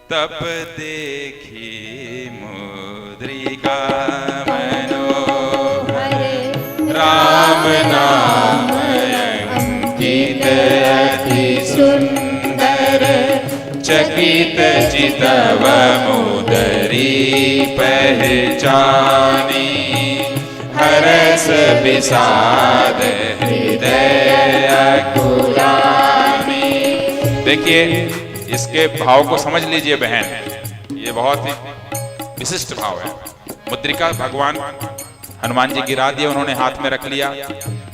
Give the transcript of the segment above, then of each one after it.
तब देखी मुद्रिका मनोहर, राम नाम अंकित अति सुंदर, चकित चितव मुदरी पहचानी, हरस विषाद हृदय अकुलानी। देखिए इसके भाव को समझ लीजिए बहन, ये बहुत ही विशिष्ट भाव है। मुद्रिका भगवान हनुमान जी गिरा दिए, उन्होंने हाथ में रख लिया।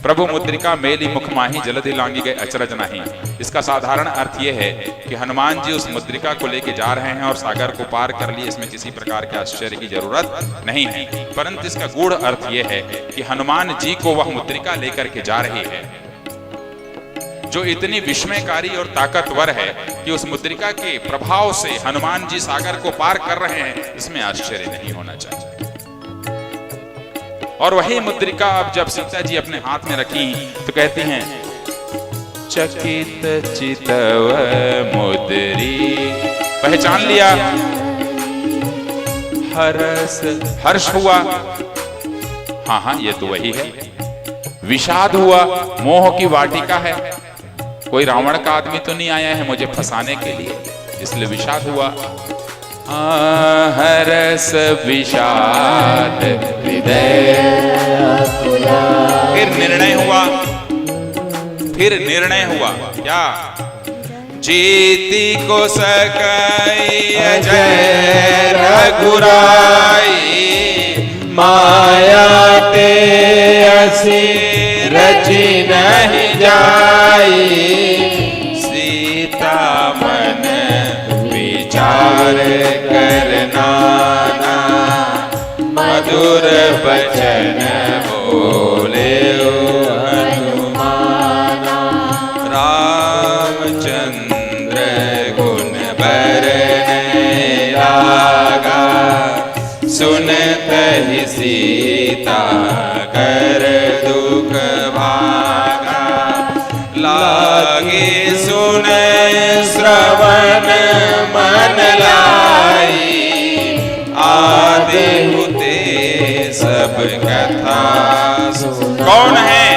प्रभु मुद्रिका मेली मुख माही, जलधि लांगी गए अचरज नहीं। इसका साधारण अर्थ यह है कि हनुमान जी उस मुद्रिका को लेके जा रहे हैं और सागर को पार कर लिए, इसमें किसी प्रकार के आश्चर्य की जरूरत नहीं है। परंतु इसका गूढ़ अर्थ यह है कि हनुमान जी को वह मुद्रिका लेकर के जा रही है जो इतनी विस्मयकारी और ताकतवर है कि उस मुद्रिका के प्रभाव से हनुमान जी सागर को पार कर रहे हैं, इसमें आश्चर्य नहीं होना चाहिए। और वही मुद्रिका अब जब सीता जी अपने हाथ में रखी तो कहती हैं, चकित चितव मुदरी, पहचान लिया, हर्ष हुआ, हाँ ये तो वही है। विषाद हुआ, मोह की वाटिका है, कोई रावण का आदमी तो नहीं आया है मुझे फंसाने के लिए, इसलिए विषाद हुआ। हरस विषाद हृदय, फिर निर्णय हुआ, क्या? जीती को सकई जय रघुराई, माया ते असी रची नहीं जाई, सीता मन विचार करना, मधुर बचन बोले हनुमाना, रामचंद्र गुण बरने लागा, सुनत ही सीता कर दुख भागा, लागे सुने श्रवण मन लाई, आदि हुते सब कथा। कौन है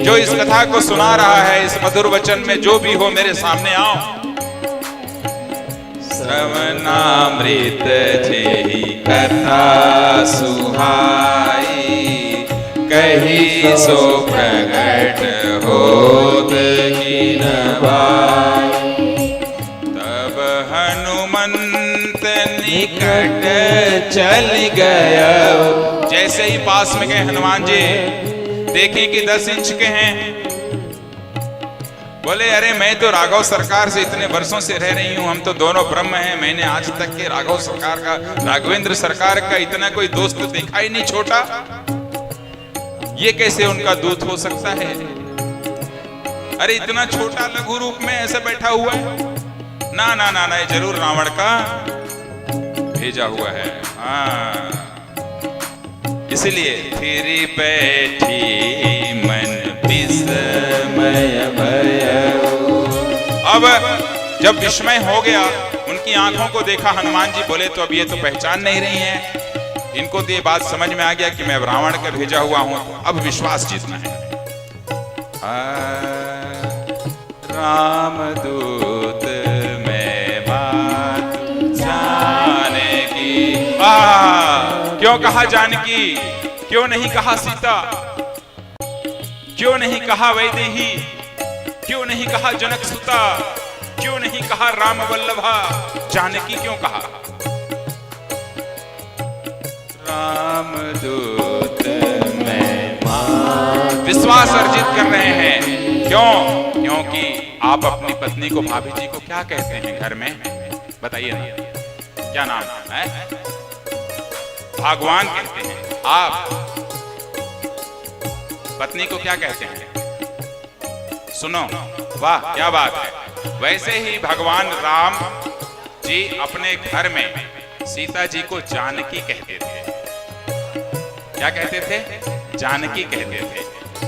जो इस कथा को सुना रहा है? इस मधुर वचन में जो भी हो मेरे सामने आओ। श्रवणामृत जेहि कथा सुहाई, कही सो प्रगट होत कीन भाई, तब हनुमंत निकट चल गया। जैसे ही पास में गए हनुमान जी, देखी कि 10 इंच के हैं, बोले अरे मैं तो राघव सरकार से इतने वर्षों से रह रही हूं, हम तो दोनों ब्रह्म हैं, मैंने आज तक के राघव सरकार का, राघवेंद्र सरकार का इतना कोई दोस्त देखा ही नहीं छोटा, ये कैसे उनका दूत हो सकता है? अरे इतना छोटा लघु रूप में ऐसे बैठा हुआ है, ना ना ना ना, ये जरूर रावण का भेजा हुआ है। हाँ, इसलिए फिर बैठी मन विस्मय भय। अब जब विस्मय हो गया, उनकी आंखों को देखा हनुमान जी, बोले तो अब ये तो पहचान नहीं रही हैं, इनको तो ये बात समझ में आ गया कि मैं रावण का भेजा हुआ हूं, अब विश्वास जीतना है। रामदूत में बात जानकी, क्यों कहा जानकी, क्यों नहीं कहा सीता, क्यों नहीं कहा वैदेही, क्यों नहीं कहा जनक सुता, क्यों नहीं कहा राम वल्लभा, जानकी क्यों कहा? रामदूत में विश्वास अर्जित कर रहे हैं। क्यों? क्योंकि आप अपनी पत्नी को, भाभी जी को क्या कहते हैं घर में? बताइए ना, क्या नाम है? भगवान कहते हैं। आप पत्नी को क्या कहते हैं? सुनो, वाह क्या बात है। वैसे ही भगवान राम जी अपने घर में सीता जी को जानकी कहते थे। क्या कहते थे? जानकी कहते थे।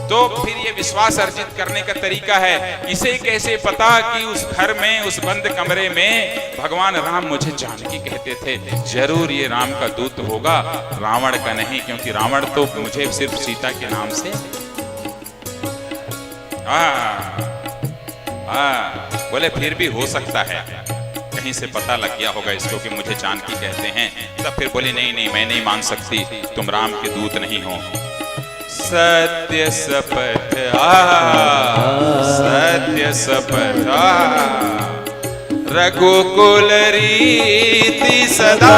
तो फिर ये विश्वास अर्जित करने का तरीका है, इसे कैसे पता कि उस घर में, उस बंद कमरे में भगवान राम मुझे जानकी कहते थे, जरूर ये राम का दूत होगा, रावण का नहीं, क्योंकि रावण तो मुझे सिर्फ सीता के नाम से बोले फिर भी हो सकता है कहीं से पता लग गया होगा इसको कि मुझे जानकी कहते हैं। तब फिर बोले नहीं नहीं, मैं नहीं मान सकती, तुम राम के दूत नहीं हो। सत्य शपथ सत्य शपथ रघुकुल रीति सदा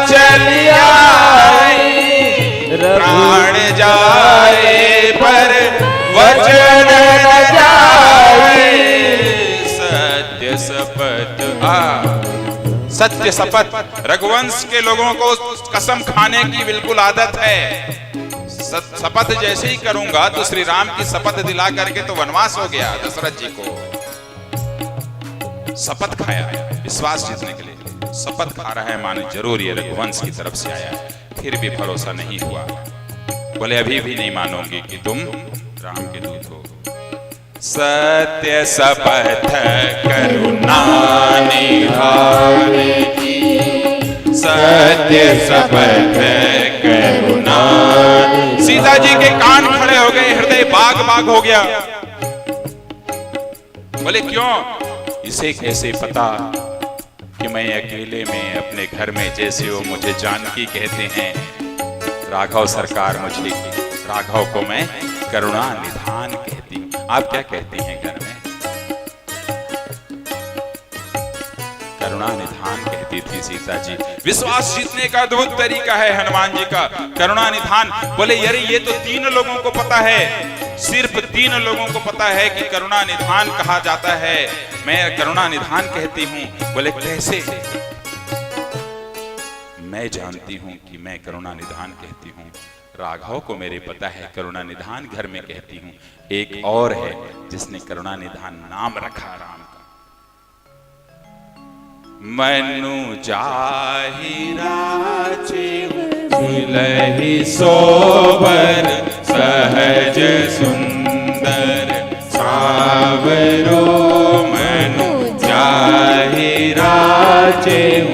चली आई, प्राण जाए पर वचन न जाए। सत्य शपथ सत्य शपथ। रघुवंश के लोगों को कसम खाने की बिल्कुल आदत है। शपथ जैसे ही करूंगा तो श्री राम की शपथ दिला करके तो वनवास हो गया दशरथ जी को। शपथ खाया विश्वास जीतने के लिए, शपथ खा रहा है माने जरूर ये रघुवंश की तरफ से आया है। फिर भी भरोसा नहीं हुआ, बोले अभी भी नहीं मानोगी कि तुम राम के दूत हो। सत्य शपथ करुणा निधान की, सत्य शपथ करुणा। सीता जी के कान खड़े हो गए, हृदय बाग बाग हो गया। बोले क्यों? इसे कैसे पता कि मैं अकेले में अपने घर में जैसे वो मुझे जानकी कहते हैं, राघव सरकार मुझे, राघव को मैं करुणा निधान कहती हूँ। आप क्या कहती हैं घर में? करुणा निधान कहती थी सीता जी। विश्वास जीतने का अद्भुत तरीका है हनुमान जी का, करुणा निधान। बोले यार ये तो 3 लोगों को पता है, सिर्फ 3 लोगों को पता है कि करुणा निधान कहा जाता है, मैं करुणा निधान कहती हूँ। बोले कैसे? मैं जानती हूँ कि मैं करुणा निधान कहती हूँ, राघव को मेरे पता है करुणा निधान घर में कहती हूँ। एक और है जिसने करुणा निधान नाम रखा राम का। मनु जाहि राजीव मिलहि सोबर, सहज सुंदर सावरो। मनु जाहि राजीव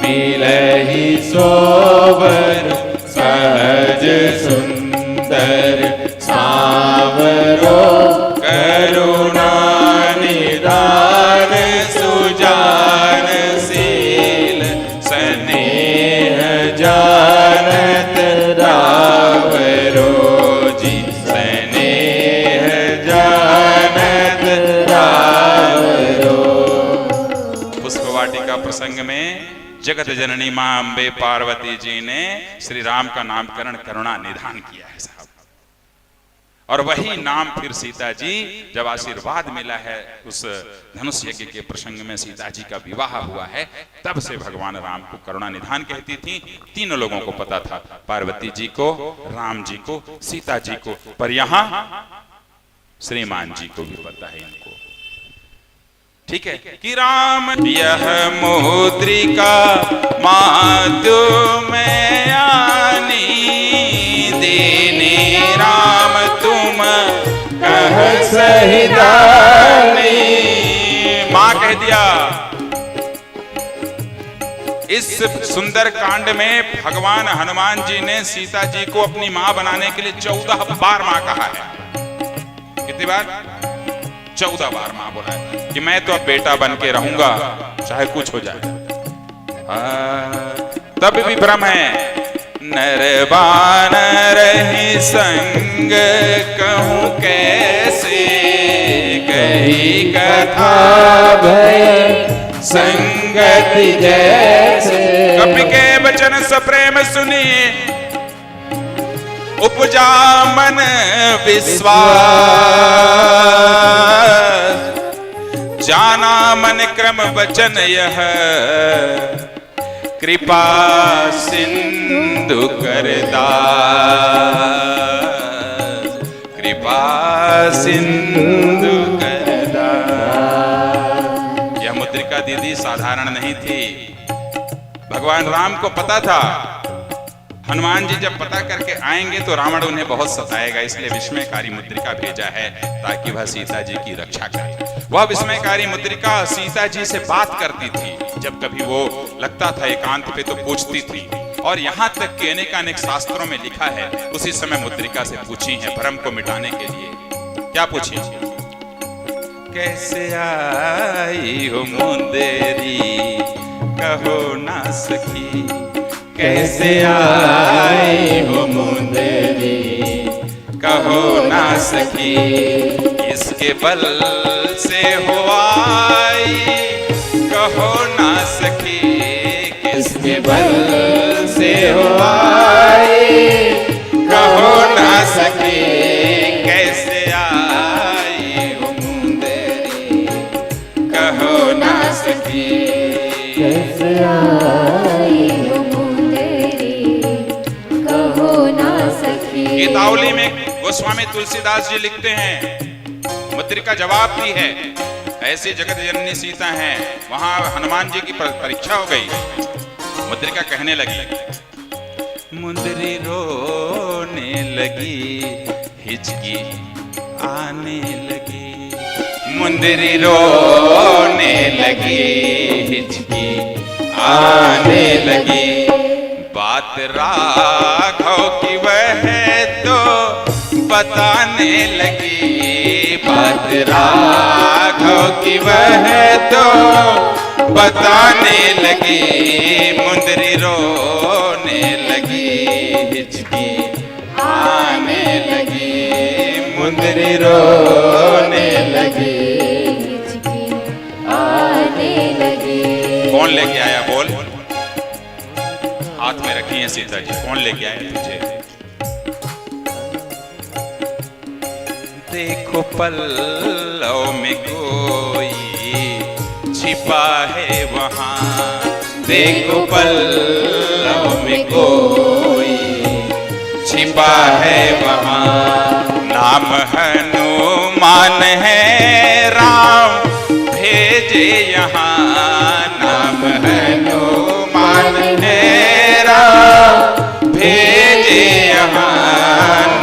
मिलहि सोबर, सहज सुंदर सावरो। करुणा निधान सुजान शील, स्नेह जानत रावरो जी, स्नेह जानत रावरो। पुष्पवाटिका प्रसंग में जगत जननी मां अंबे पार्वती जी ने श्री राम का नामकरण करुणा निधान किया है साहब। और वही नाम फिर सीता जी जब आशीर्वाद मिला है उस धनुष यज्ञ के प्रसंग में सीता जी का विवाह हुआ है, तब से भगवान राम को करुणा निधान कहती थी। 3 लोगों को पता था, पार्वती जी को, राम जी को, सीता जी को, पर यहां श्रीमान जी को भी पता है इनको। ठीक है कि राम यह मुद्रिका मातु में आनी, दीनी राम तुम कह सही दानी। मां कह दिया। इस सुंदर कांड में भगवान हनुमान जी ने सीता जी को अपनी मां बनाने के लिए 14 बार मां कहा है। कितनी बार? 14 बार मां बोला है कि मैं तो अब बेटा बन के रहूंगा चाहे कुछ हो जाए। तब भी भ्रम है। नरबानर ही संग कहूं कैसे, कही कथा भय संगति जैसे। कपि के वचन सप्रेम सुनी, उपजा मन विश्वास। जाना मन क्रम वचन यह, कृपा सिंधु करदास। कृपा सिंधु करदास। यह मुद्रिका दीदी साधारण नहीं थी। भगवान राम को पता था हनुमान जी जब पता करके आएंगे तो रावण उन्हें बहुत सताएगा, इसलिए विस्मयकारी मुद्रिका भेजा है ताकि वह सीता जी की रक्षा करे। वह विस्मयकारी मुद्रिका सीता जी से बात करती थी। जब कभी वो लगता था एकांत पे तो पूछती थी, और यहाँ तक कि अनेकानेक शास्त्रों में लिखा है उसी समय मुद्रिका से पूछी है भ्रम को मिटाने के लिए। क्या पूछी? कैसे आई हो मुंदेरी कहो ना सखी, कैसे आई हो मुंदेरी कहो ना सखी, इसके बल से हो आई कहो ना सखी, किसके बल से हो आई कहो ना सखी, कैसे आई हो मुंदेरी कहो ना सखी, कैसे आई हो मुंदेरी कहो ना सखी। गीतावली में गोस्वामी तुलसीदास जी लिखते हैं, मुद्रिका जवाब दी है, ऐसी जगत जननी सीता हैं। वहां हनुमान जी की परीक्षा हो गई। मुद्रिका कहने लगी, मुंदरी रोने लगी हिचकी आने लगी, मुंदरी रोने लगी हिचकी आने लगी, बात राघव की वह तो बताने लगी, बात राघव की वह तो बताने लगी, मुंदरी रोने लगी हिचकी आने लगी, मुंदरी रोने लगी हिचकी आने लगी। कौन लेके आया? बोल। हाथ में रखी है सीता जी, कौन लेके आया तुझे? देखो पल्लव में कोई छिपा है वहां, देखो पल्लव में कोई छिपा है वहां, नाम हनुमान है राम भेजे यहाँ, नाम हनुमान है राम भेजे यहाँ,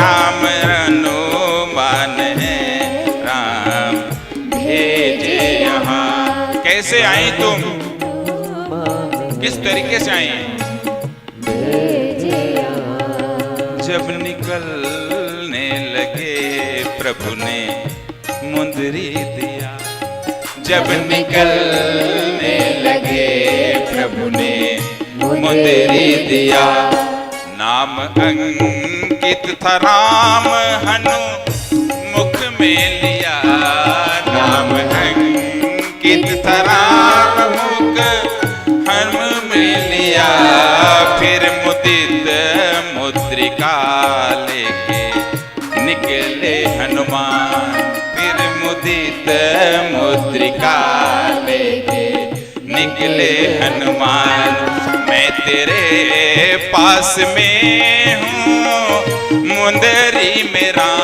नाम हनुमान है राम भेजे यहाँ। कैसे आई तुम? किस तरीके से आई? जब निकलने लगे प्रभु ने मुंदरी दिया, जब निकलने लगे प्रभु ने मुंदरी दिया, नाम अंकित था राम हनु मुख में लिया, नाम अंकित था राम मुख हनु में लिया, फिर मुदित मुद्रिका लेके निकले हनुमान, फिर मुदित मुद्रिका लेके निकले हनुमान, मैं तेरे पास में हूँ मुंदरी में राम,